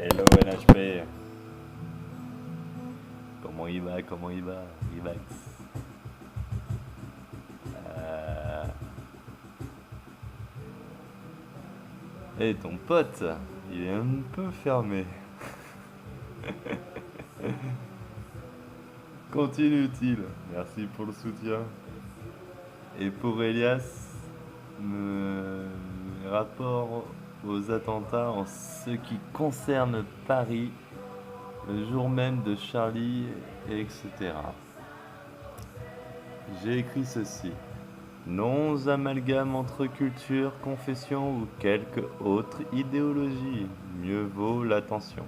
Hello NHP. Comment il va? Comment il va? Relax. Euh... Et ton pote, il est un peu fermé. Continue-t-il? Merci pour le soutien. Et pour Elias, rapport aux attentats en ce qui concerne Paris, le jour même de Charlie, etc. J'ai écrit ceci. Non amalgame entre culture, confession ou quelque autre idéologie. Mieux vaut l'attention.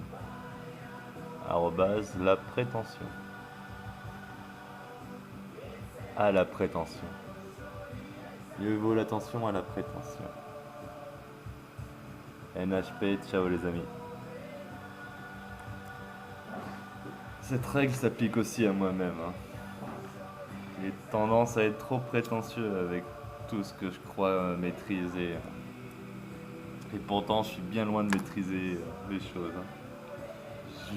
Arrobase la prétention. À la prétention. Mieux vaut l'attention à la prétention. NHP, ciao les amis. Cette règle s'applique aussi à moi-même. J'ai tendance à être trop prétentieux avec tout ce que je crois maîtriser. Et pourtant, je suis bien loin de maîtriser les choses.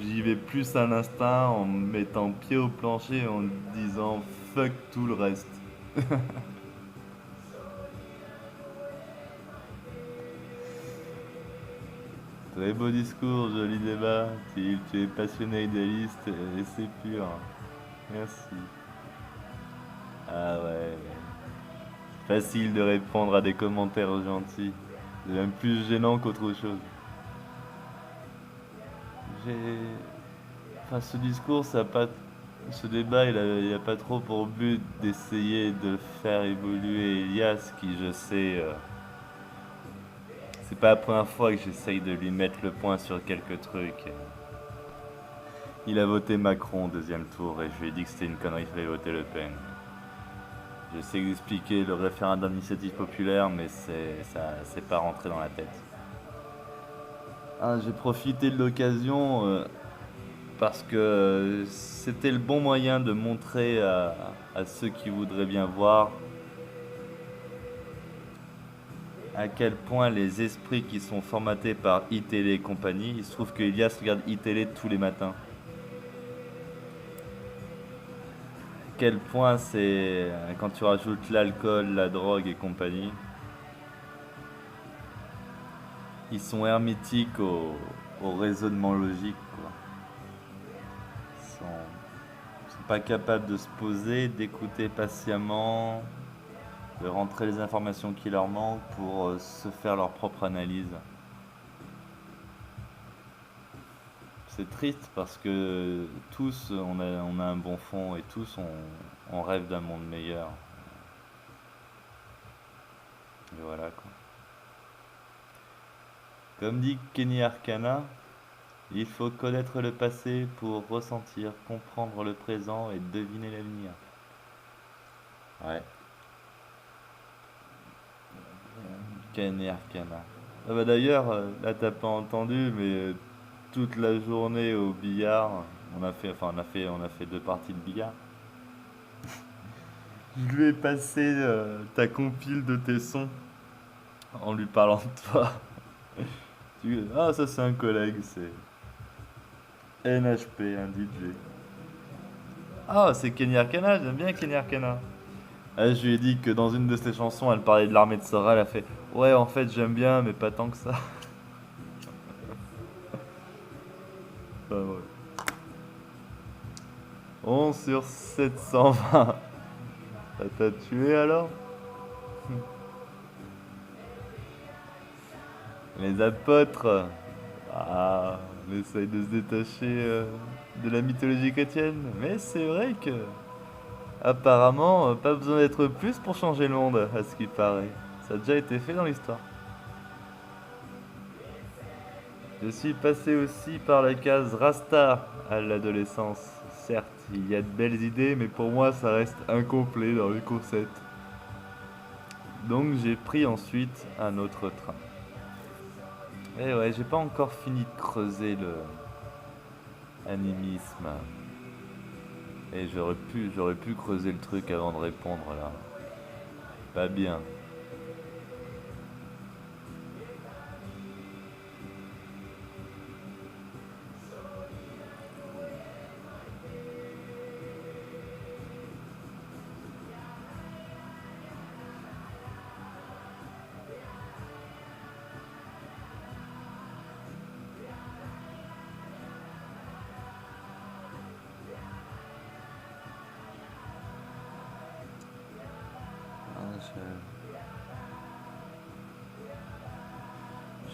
J'y vais plus à l'instinct en me mettant pied au plancher et en me disant fuck tout le reste. Très beau discours, joli débat. Tu es passionné idéaliste et c'est pur. Merci. Ah ouais. Facile de répondre à des commentaires gentils. C'est même plus gênant qu'autre chose. J'ai. Enfin, ce discours, ça a pas. Ce débat, il a pas trop pour but d'essayer de faire évoluer Elias, qui je sais. C'est pas la première fois que j'essaye de lui mettre le point sur quelques trucs. Il a voté Macron au deuxième tour et je lui ai dit que c'était une connerie, il fallait voter Le Pen. J'essaie d'expliquer le référendum d'initiative populaire, mais c'est pas rentré dans la tête. Ah, j'ai profité de l'occasion parce que c'était le bon moyen de montrer à ceux qui voudraient bien voir à quel point les esprits qui sont formatés par iTélé et compagnie, il se trouve que Elias regarde iTélé tous les matins. Quel point c'est quand tu rajoutes l'alcool, la drogue et compagnie, ils sont hermétiques au raisonnement logique, quoi. Ils sont pas capables de se poser, d'écouter patiemment, de rentrer les informations qui leur manquent pour se faire leur propre analyse. C'est triste parce que tous on a un bon fond et tous on rêve d'un monde meilleur. Et voilà quoi. Comme dit Kenny Arcana, il faut connaître le passé pour ressentir, comprendre le présent et deviner l'avenir. Ouais, Kenny Arcana. Ah bah d'ailleurs, là t'as pas entendu, mais toute la journée au billard, on a fait deux parties de billard. Je lui ai passé ta compile de tes sons en lui parlant de toi. Ah, ça c'est un collègue, c'est NHP, un DJ. Ah, c'est Kenny Arcana, j'aime bien Kenny Arcana. Ah, je lui ai dit que dans une de ses chansons, elle parlait de l'armée de Sora, elle a fait ouais, en fait, j'aime bien, mais pas tant que ça. Enfin, ouais. 11 sur 720. Ça t'a tué alors? Les apôtres. Ah, on essaye de se détacher de la mythologie chrétienne. Mais c'est vrai que, apparemment, pas besoin d'être plus pour changer le monde, à ce qui paraît. Ça a déjà été fait dans l'histoire. Je suis passé aussi par la case Rasta à l'adolescence. Certes, il y a de belles idées, mais pour moi, ça reste incomplet dans le concept. Donc j'ai pris ensuite un autre train. Et ouais, j'ai pas encore fini de creuser le animisme. Et j'aurais pu creuser le truc avant de répondre là. Pas bien.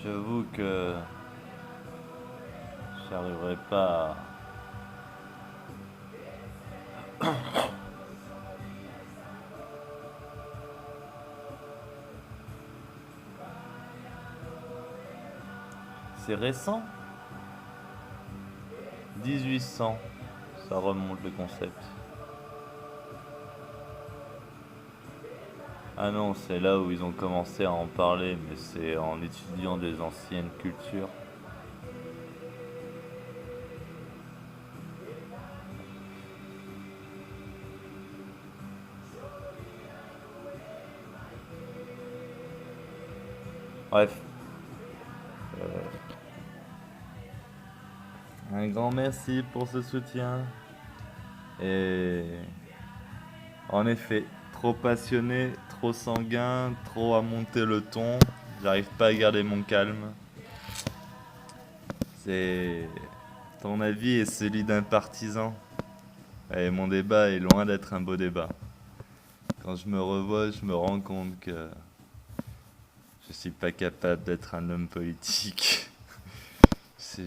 J'avoue que j'arriverai pas C'est récent? 1800, ça remonte le concept. Ah non, c'est là où ils ont commencé à en parler, mais c'est en étudiant des anciennes cultures. Bref, un grand merci pour ce soutien. Et en effet, trop passionné, trop sanguin, trop à monter le ton. J'arrive pas à garder mon calme. C'est ton avis est celui d'un partisan. Et mon débat est loin d'être un beau débat. Quand je me revois, je me rends compte que je suis pas capable d'être un homme politique. C'est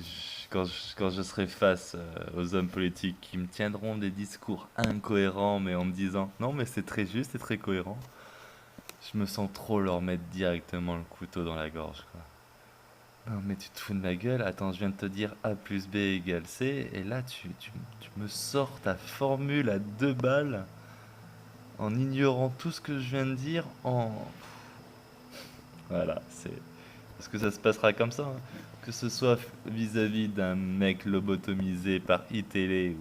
quand je serai face aux hommes politiques qui me tiendront des discours incohérents, mais en me disant non, mais c'est très juste et très cohérent, je me sens trop leur mettre directement le couteau dans la gorge, quoi. Non, mais tu te fous de ma gueule. Attends, je viens de te dire A plus B égale C, et là tu me sors ta formule à 2 balles en ignorant tout ce que je viens de dire. Voilà, c'est. Parce que ça se passera comme ça, hein. Que ce soit vis-à-vis d'un mec lobotomisé par e-télé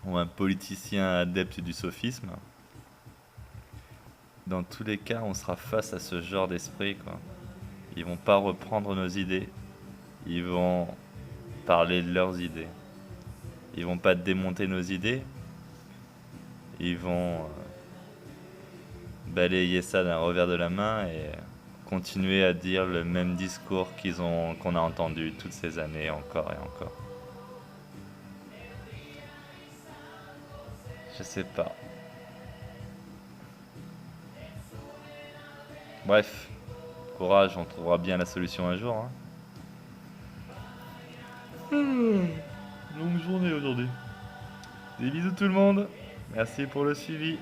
ou un politicien adepte du sophisme, dans tous les cas, on sera face à ce genre d'esprit, quoi. Ils vont pas reprendre nos idées, ils vont parler de leurs idées. Ils vont pas démonter nos idées, ils vont balayer ça d'un revers de la main et continuer à dire le même discours qu'on a entendu toutes ces années encore et encore. Je sais pas. Bref, courage, on trouvera bien la solution un jour, hein. Longue journée aujourd'hui. Des bisous tout le monde. Merci pour le suivi.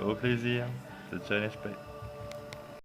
Au plaisir. Ciao, ciao, NHP.